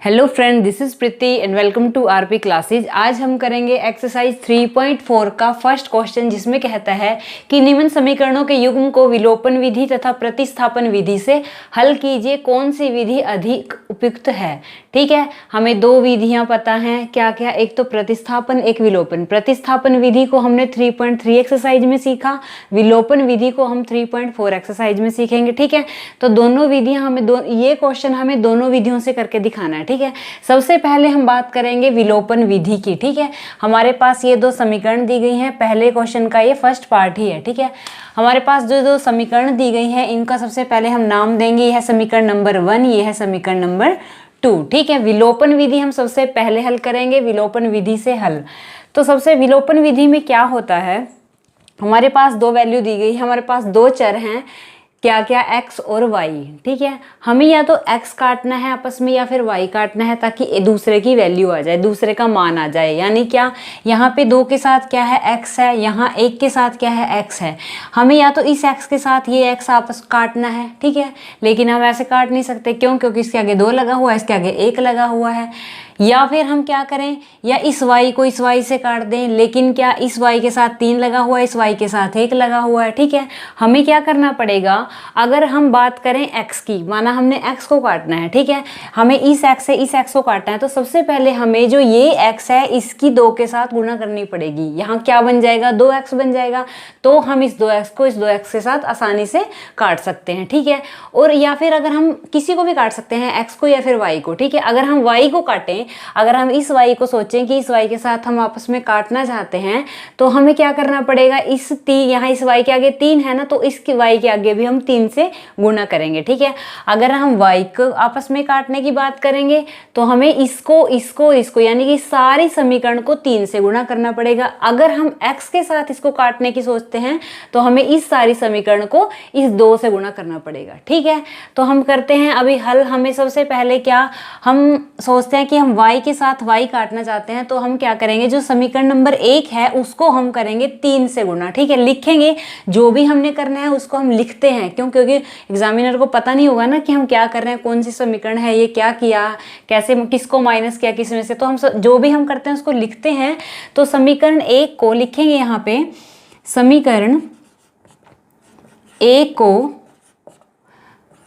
Hello friend, this is Preeti and welcome to RP classes. आज हम करेंगे एक्सरसाइज 3.4 का फर्स्ट क्वेश्चन, जिसमें कहता है कि निम्न समीकरणों के युग्म को विलोपन विधि तथा प्रतिस्थापन विधि से हल कीजिए, कौन सी विधि अधिक उपयुक्त है। ठीक है, हमें दो विधियां पता हैं, क्या क्या, एक तो प्रतिस्थापन, एक विलोपन। प्रतिस्थापन विधि को हमने 3.3 एक्सरसाइज में सीखा, विलोपन विधि को हम 3.4 एक्सरसाइज में सीखेंगे। ठीक है, तो दोनों विधियां हमें ये क्वेश्चन हमें दोनों विधियों से करके दिखाना है। ठीक है, सबसे पहले हम बात करेंगे विलोपन विधि की। ठीक है, हमारे पास ये दो समीकरण दी गई हैं, पहले क्वेश्चन का ये फर्स्ट पार्ट ही है। ठीक है, हमारे पास जो दो समीकरण दी गई हैं, इनका सबसे पहले हम नाम देंगे, यह है समीकरण नंबर 1, ये है समीकरण नंबर 2। ठीक है, विलोपन विधि हम सबसे पहले हल करेंगे, विलोपन विधि से हल। तो सबसे विलोपन विधि में क्या होता है, हमारे पास दो वैल्यू दी गई है, हमारे पास दो चर हैं, क्या क्या, x और y। ठीक है, हमें या तो x काटना है आपस में या फिर y काटना है, ताकि दूसरे की वैल्यू आ जाए, दूसरे का मान आ जाए। यानी क्या, यहाँ पे 2 के साथ क्या है, x है, यहाँ 1 के साथ क्या है, x है। हमें या तो इस x के साथ ये x आपस काटना है। ठीक है, लेकिन हम ऐसे काट नहीं सकते, क्यों? क्योंकि इसके आगे 2 लगा हुआ है, इसके आगे 1 लगा हुआ है। या फिर हम क्या करें, या इस y को इस y से काट दें, लेकिन क्या, इस y के साथ 3 लगा हुआ है, इस y के साथ 1 लगा हुआ है। ठीक है, हमें क्या करना पड़ेगा, अगर हम बात करें x की, माना हमने x को काटना है। ठीक है, हमें इस x से इस x को काटना है, तो सबसे पहले हमें जो ये x है, इसकी 2 के साथ गुणा करनी पड़ेगी। यहाँ क्या बन जाएगा, 2x बन जाएगा। तो हम इस 2x को इस 2x के साथ आसानी से काट सकते हैं। ठीक है, और या फिर अगर हम किसी को भी काट सकते हैं, x को या फिर y को। ठीक है, अगर हम y को काटें, अगर हम इस y को सोचें कि इस y के साथ हम आपस में काटना चाहते हैं, तो हमें क्या करना पड़ेगा, यहाँ इस y के आगे 3 है ना, तो इस y के आगे भी हम 3 से गुणा करेंगे। ठीक है, अगर हम y को आपस में काटने की बात करेंगे, तो हमें इसको यानी कि सारी समीकरण को 3 से गुणा करना पड़ेगा। अगर हम x के साथ इसको काटने की सोचते हैं, तो हमें इस सारी समीकरण को इस 2 से गुणा करना पड़ेगा। ठीक है, तो हम करते हैं अभी हल। हमें सबसे पहले क्या, हम सोचते हैं कि हम y के साथ y काटना चाहते हैं, तो हम क्या करेंगे, जो समीकरण नंबर 1 है उसको हम करेंगे 3 से गुणा। ठीक है, लिखेंगे, जो भी हमने करना है उसको हम लिखते हैं, क्यों? क्योंकि एग्जामिनर को पता नहीं होगा ना कि हम क्या कर रहे हैं, कौन सी समीकरण है, ये क्या किया, कैसे, किसको माइनस किया, किस में से। तो हम जो भी हम करते हैं उसको लिखते हैं। तो समीकरण 1 को लिखेंगे, यहाँ पे समीकरण 1 को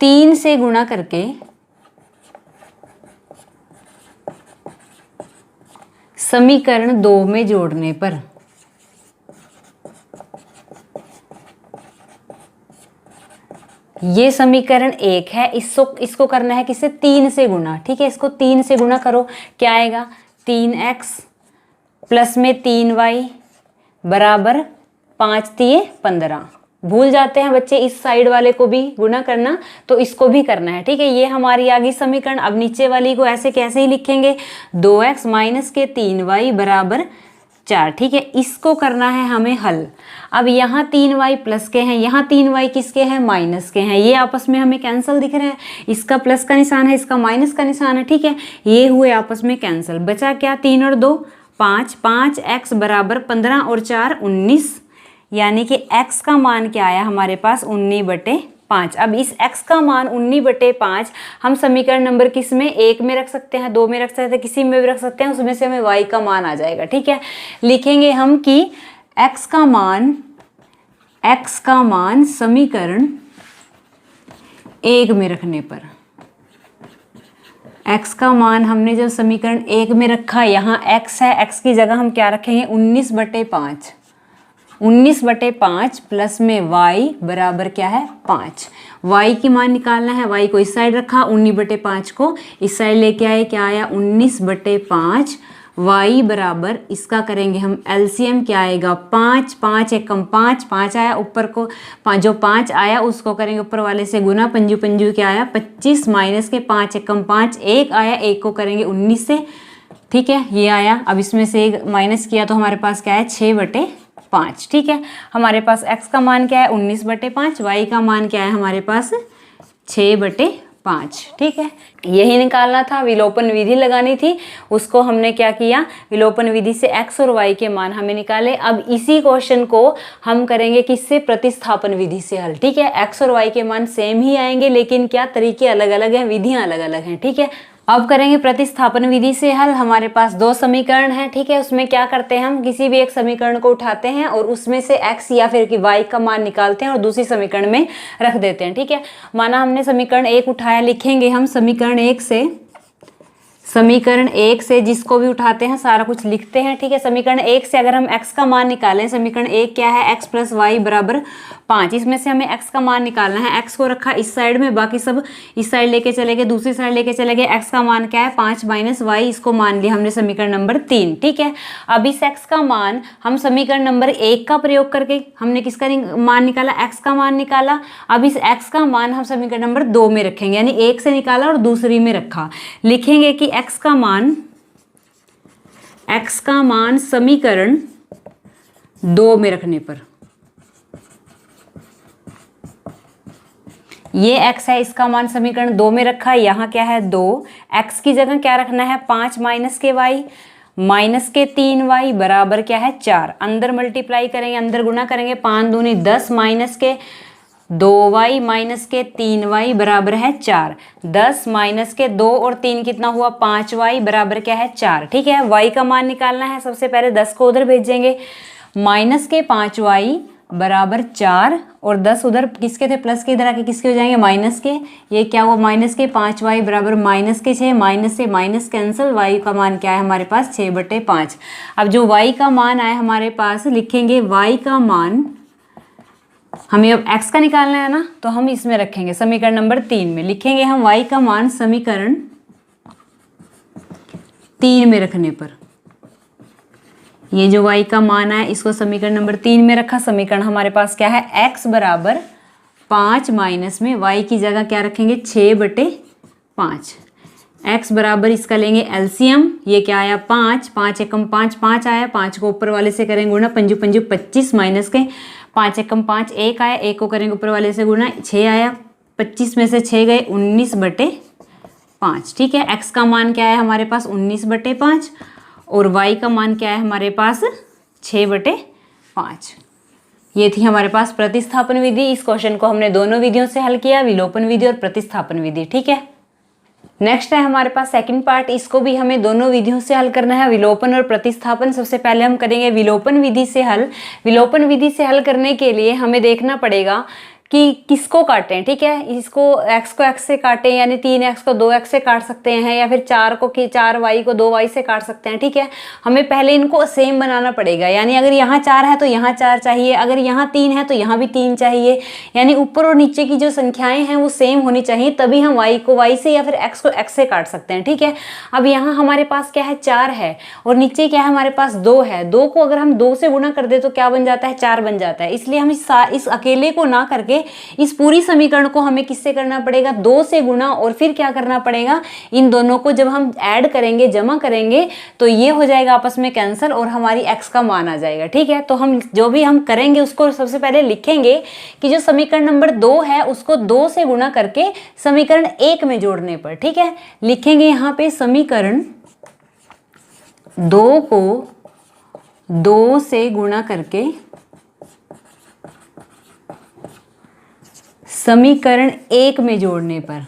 3 से गुणा करके समीकरण 2 में जोड़ने पर ये समीकरण 1 है, इसको करना है किससे, 3 से गुणा। ठीक है, इसको 3 से गुणा करो, क्या आएगा, 3x प्लस में 3y बराबर 5 तिये 15। भूल जाते हैं बच्चे इस साइड वाले को भी गुणा करना, तो इसको भी करना है। ठीक है, ये हमारी आ गई समीकरण। अब नीचे वाली को ऐसे कैसे ही लिखेंगे, 2x माइनस के 3y बराबर 4। ठीक है, इसको करना है हमें हल। अब यहाँ 3y प्लस के हैं, यहाँ 3y किसके हैं, माइनस के हैं, ये आपस में हमें कैंसिल दिख रहे हैं, इसका प्लस का निशान है, इसका माइनस का निशान है। ठीक है, ये हुए आपस में कैंसिल, बचा क्या, 3 और 2 5, 5x बराबर 15 और 4 19, यानी कि x का मान क्या आया हमारे पास, 19/5। अब इस x का मान 19/5 हम समीकरण नंबर किस में, 1 में रख सकते हैं, 2 में रख सकते हैं, किसी में भी रख सकते हैं, उसमें से हमें y का मान आ जाएगा। ठीक है, लिखेंगे हम कि x का मान समीकरण 1 में रखने पर, x का मान हमने जब समीकरण 1 में रखा, यहाँ x है, x की जगह हम क्या रखेंगे, 19/5। 19/5 प्लस में y बराबर क्या है, 5। y की मान निकालना है, y को इस साइड रखा, 19/5 को इस साइड लेके आए, क्या आया, 19/5। y बराबर, इसका करेंगे हम एलसीएम, क्या आएगा, 5, 5 एकम 5, 5 आया, ऊपर को जो 5 आया उसको करेंगे ऊपर वाले से गुना, पंजू पंजू क्या आया, 25 माइनस के 5 एकम 5, 1 आया, 1 को करेंगे 19 से। ठीक है, ये आया। अब इसमें से 1 माइनस किया तो हमारे पास क्या है, 6/5। ठीक है, हमारे पास x का मान क्या है, 19/5, y का मान क्या है हमारे पास, 6/5। ठीक है, यही निकालना था, विलोपन विधि लगानी थी, उसको हमने क्या किया, विलोपन विधि से x और y के मान हमें निकाले। अब इसी क्वेश्चन को हम करेंगे किससे, प्रतिस्थापन विधि से हल। ठीक है, x और y के मान सेम ही आएंगे, लेकिन क्या तरीके अलग अलग हैं, विधियां अलग अलग हैं। ठीक है, अब करेंगे प्रतिस्थापन विधि से हल। हमारे पास दो समीकरण हैं, ठीक है। उसमें क्या करते हैं, हम किसी भी एक समीकरण को उठाते हैं और उसमें से x या फिर कि y का मान निकालते हैं और दूसरी समीकरण में रख देते हैं, ठीक है। माना हमने समीकरण 1 उठाया, लिखेंगे हम समीकरण एक से जिसको भी उठाते हैं सारा कुछ लिखते हैं, ठीक है। समीकरण 1 से अगर हम x का मान निकालें, समीकरण 1 क्या है, x प्लस वाई बराबर 5। इसमें से हमें x का मान निकालना है। x को रखा इस साइड में, बाकी सब इस साइड लेके चले गए, दूसरी साइड लेके चले गए। x का मान क्या है, 5 माइनस वाई, इसको मान लिया हमने समीकरण नंबर 3, ठीक है। अब इस x का मान हम समीकरण नंबर 1 का प्रयोग करके हमने किसका मान निकाला, x का मान निकाला। अब इस x का मान हम समीकरण नंबर 2 में रखेंगे, यानी एक से निकाला और दूसरी में रखा। लिखेंगे कि x का मान समीकरण 2 में रखने पर, ये x है, इसका मान समीकरण 2 में रखा। यहाँ क्या है 2, x की जगह क्या रखना है 5 माइनस के y माइनस के 3y बराबर क्या है 4। अंदर मल्टीप्लाई करेंगे, अंदर गुणा करेंगे, 5 दूनी 10 माइनस के 2y माइनस के 3y बराबर है 4। 10 माइनस के 2 और 3 कितना हुआ 5y बराबर क्या है 4, ठीक है। y का मान निकालना है, सबसे पहले 10 को उधर भेजेंगे, माइनस के 5y बराबर 4 और 10 उधर किसके थे प्लस के, इधर आके किसके हो जाएंगे माइनस के। ये क्या हुआ माइनस के 5y बराबर माइनस के 6, माइनस से माइनस कैंसिल, y का मान क्या है हमारे पास 6/5। अब जो y का मान आया हमारे पास, लिखेंगे y का मान, हमें अब x का निकालना है ना, तो हम इसमें रखेंगे समीकरण नंबर 3 में। लिखेंगे हम y का मान समीकरण 3 में रखने पर, ये जो y का मान है इसको समीकरण नंबर 3 में रखा। समीकरण हमारे पास क्या है, x बराबर 5 माइनस में y की जगह क्या रखेंगे 6/5। x बराबर इसका लेंगे एलसीएम, ये क्या आया 5, 5 एकम 5, 5 आया, 5 को ऊपर वाले से करेंगे गुणा, 5 5 25 माइनस के 5 एकम 5 1 आया, 1 को करेंगे ऊपर वाले से गुणा, 6 आया, 25 में से 6 गए 19/5, ठीक है। x का मान क्या है हमारे पास 19/5 और y का मान क्या है हमारे पास 6/5। ये थी हमारे पास प्रतिस्थापन विधि। इस क्वेश्चन को हमने दोनों विधियों से हल किया, विलोपन विधि और प्रतिस्थापन विधि, ठीक है। नेक्स्ट है हमारे पास सेकंड पार्ट, इसको भी हमें दोनों विधियों से हल करना है, विलोपन और प्रतिस्थापन। सबसे पहले हम करेंगे विलोपन विधि से हल। विलोपन विधि से हल करने के लिए हमें देखना पड़ेगा कि किसको काटें, ठीक है। इसको x को x से काटें, यानी 3x को 2x से काट सकते हैं, या फिर 4y को 2y से काट सकते हैं, ठीक है। हमें पहले इनको सेम बनाना पड़ेगा, यानी अगर यहाँ 4 है तो यहाँ 4 चाहिए, अगर यहाँ 3 है तो यहाँ भी 3 चाहिए, यानी ऊपर और नीचे की जो संख्याएं हैं वो सेम होनी चाहिए, तभी हम y को y से या फिर x को x से काट सकते हैं, ठीक है। अब यहाँ हमारे पास क्या है 4 है और नीचे क्या है हमारे पास 2 है। 2 को अगर हम 2 से गुणा कर दे तो क्या बन जाता है 4 बन जाता है। इसलिए हम इस अकेले को ना करके इस पूरी समीकरण को हमें किससे करना पड़ेगा 2 से गुणा, और फिर क्या करना पड़ेगा, इन दोनों को जब हम ऐड करेंगे जमा करेंगे तो ये हो जाएगा आपस में कैंसिल और हमारी x का मान आ जाएगा, ठीक है। तो हम जो भी हम करेंगे उसको सबसे पहले लिखेंगे कि जो समीकरण नंबर 2 है उसको 2 से गुणा करके समीकरण 1 में जोड़ने पर, ठीक है। लिखेंगे यहाँ पे समीकरण 2 को 2 से गुणा करके समीकरण 1 में जोड़ने पर,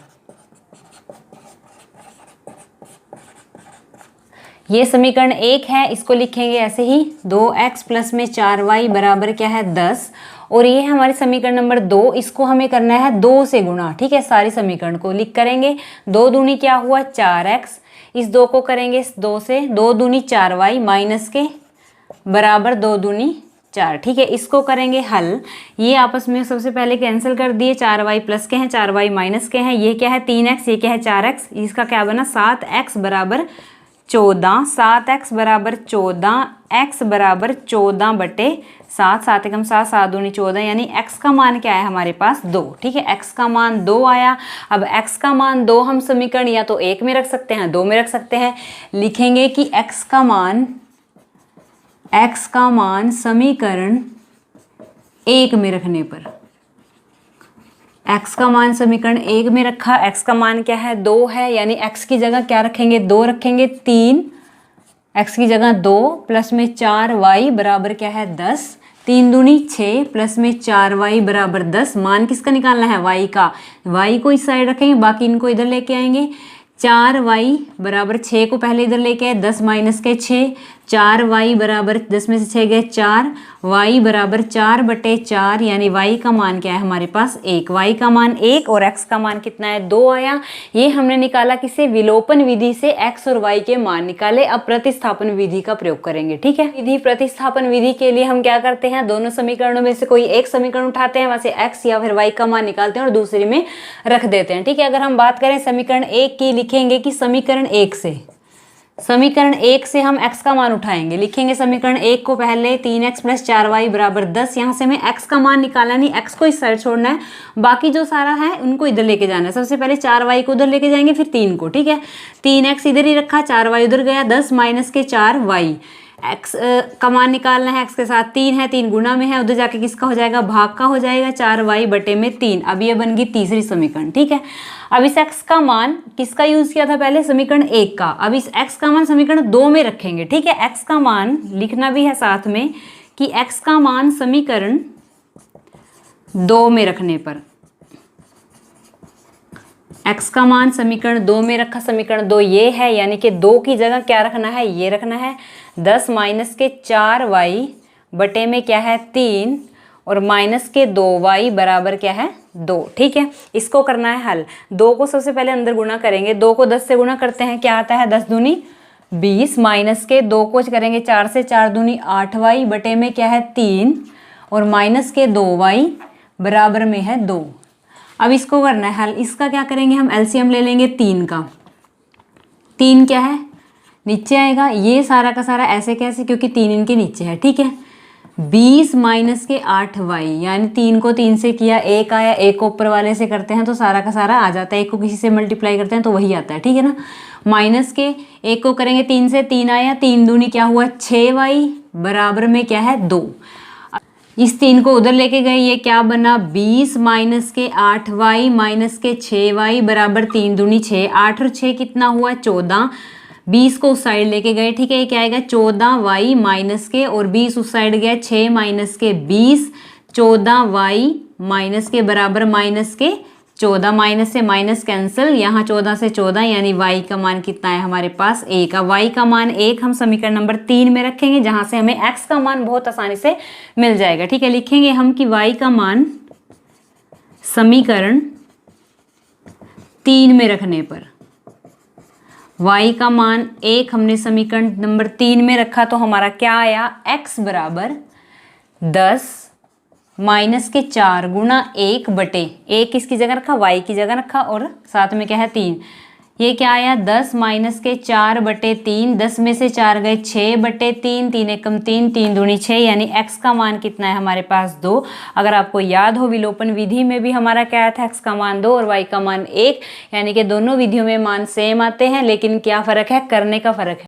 ये समीकरण 1 है, इसको लिखेंगे ऐसे ही 2x प्लस में 4y बराबर क्या है 10, और ये है हमारे समीकरण नंबर 2, इसको हमें करना है 2 से गुणा, ठीक है। सारी समीकरण को लिख करेंगे, 2 दूनी क्या हुआ 4x, इस 2 को करेंगे 2 से, 2 दूनी 4y माइनस के बराबर 2 दूनी 4, ठीक है। इसको करेंगे हल, ये आपस में सबसे पहले कैंसिल कर दिए, 4y प्लस के हैं 4y माइनस के हैं, ये क्या है 3x, ये क्या है 4x, इसका क्या बना 7x बराबर 14, 7x बराबर 14, x बराबर 14/7, 7 एकम 7, 7 दूनी 14, यानी x का मान क्या है हमारे पास 2, ठीक है। x का मान 2 आया। अब x का मान 2 हम समीकरण या तो 1 में रख सकते हैं 2 में रख सकते हैं। लिखेंगे कि x का मान समीकरण 1 में रखने पर, x का मान समीकरण 1 में रखा, x का मान क्या है 2 है, यानी x की जगह क्या रखेंगे 2 रखेंगे, 3 x की जगह 2 प्लस में 4y बराबर क्या है 10, 3 दूनी 6 प्लस में 4y बराबर 10। मान किसका निकालना है y का, y को इस साइड रखेंगे, बाकी इनको इधर लेके आएंगे, 4y बराबर 6 को पहले इधर लेके आए, 10 माइनस के 6, 4y बराबर 10 में से 6 गए 4, y बराबर 4/4 यानी y का मान क्या है हमारे पास 1, y का मान 1 और x का मान कितना है 2 आया। ये हमने निकाला किसे, विलोपन विधि से x और y के मान निकाले। अब प्रतिस्थापन विधि का प्रयोग करेंगे, ठीक है। विधि प्रतिस्थापन विधि के लिए हम क्या करते हैं, दोनों समीकरणों में से कोई एक समीकरण उठाते हैं, वहां से x या फिर y का मान निकालते हैं और दूसरे में रख देते हैं, ठीक है। अगर हम बात करें समीकरण 1 की, लिखेंगे कि समीकरण 1 से हम x का मान उठाएंगे। लिखेंगे समीकरण 1 को पहले 3x + 4y बराबर 10। यहाँ से हमें x का मान निकालना नहीं, x को इस साइड छोड़ना है, बाकी जो सारा है उनको इधर लेके जाना है। सबसे पहले 4y को उधर लेके जाएंगे, फिर 3 को, ठीक है। 3x इधर ही रखा, 4y उधर गया, 10 माइनस के 4y। x का मान निकालना है, x के साथ 3 है, 3 गुना में है, उधर जाके किसका हो जाएगा, भाग का हो जाएगा, 4y/3। अब ये बन गई तीसरी समीकरण, ठीक है। अब इस x का मान किसका यूज किया था पहले, समीकरण 1 का। अब इस x का मान समीकरण 2 में रखेंगे, ठीक है। x का मान लिखना भी है साथ में कि x का मान समीकरण 2 में रखने पर, x का मान समीकरण 2 में रखा, समीकरण 2 ये है, यानी कि 2 की जगह क्या रखना है, ये रखना है। 10 माइनस के 4y बटे में क्या है 3 और माइनस के 2y बराबर क्या है 2, ठीक है। इसको करना है हल। 2 को सबसे पहले अंदर गुणा करेंगे, 2 को 10 से गुणा करते हैं, क्या आता है 10 दूनी 20, माइनस के 2 को करेंगे 4 से, 4 दूनी 8y बटे में क्या है 3 और माइनस के 2y बराबर में है 2। अब इसको करना है हल। इसका क्या करेंगे हम, एलसीएम ले लेंगे 3 का। 3 क्या है, नीचे आएगा, ये सारा का सारा ऐसे कैसे, क्योंकि 3 इनके नीचे है, ठीक है। 20 माइनस के 8y यानी 3 को 3 से किया, 1 आया, 1 को ऊपर वाले से करते हैं तो सारा का सारा आ जाता है, 1 को किसी से मल्टीप्लाई करते हैं तो वही आता है, ठीक है ना। माइनस के 1 को करेंगे 3 से, 3 आया, 3 दूनी क्या हुआ 6y बराबर में क्या है 2। इस 3 को उधर लेके गए, ये क्या बना 20 माइनस के 8y माइनस के 6y बराबर 3 दूनी 6, 8 और 6 कितना हुआ 14। 20 को उस साइड लेके गए, ठीक है। ये क्या आएगा 14y माइनस के, और 20 उस साइड गया, 6 माइनस के 20, 14y माइनस के बराबर माइनस के 14, माइनस से माइनस कैंसिल, यहाँ 14 से 14 यानी y का मान कितना है हमारे पास 1। अब y का मान 1 हम समीकरण नंबर 3 में रखेंगे, जहाँ से हमें x का मान बहुत आसानी से मिल जाएगा, ठीक है। लिखेंगे हम कि y का मान समीकरण 3 में रखने पर, y का मान 1 हमने समीकरण नंबर 3 में रखा तो हमारा क्या आया, x बराबर 10 माइनस के 4 गुणा 1 बटे 1 किसकी जगह रखा, y की जगह रखा, और साथ में क्या है 3। ये क्या आया 10 माइनस के 4/3, 10 में से 4 गए 6/3, 3 एकम 3, 3 दूनी 6 यानी x का मान कितना है हमारे पास 2। अगर आपको याद हो विलोपन विधि में भी हमारा क्या आया था, x का मान 2 और y का मान 1, यानी कि दोनों विधियों में मान सेम आते हैं, लेकिन क्या फ़र्क है, करने का फ़र्क है।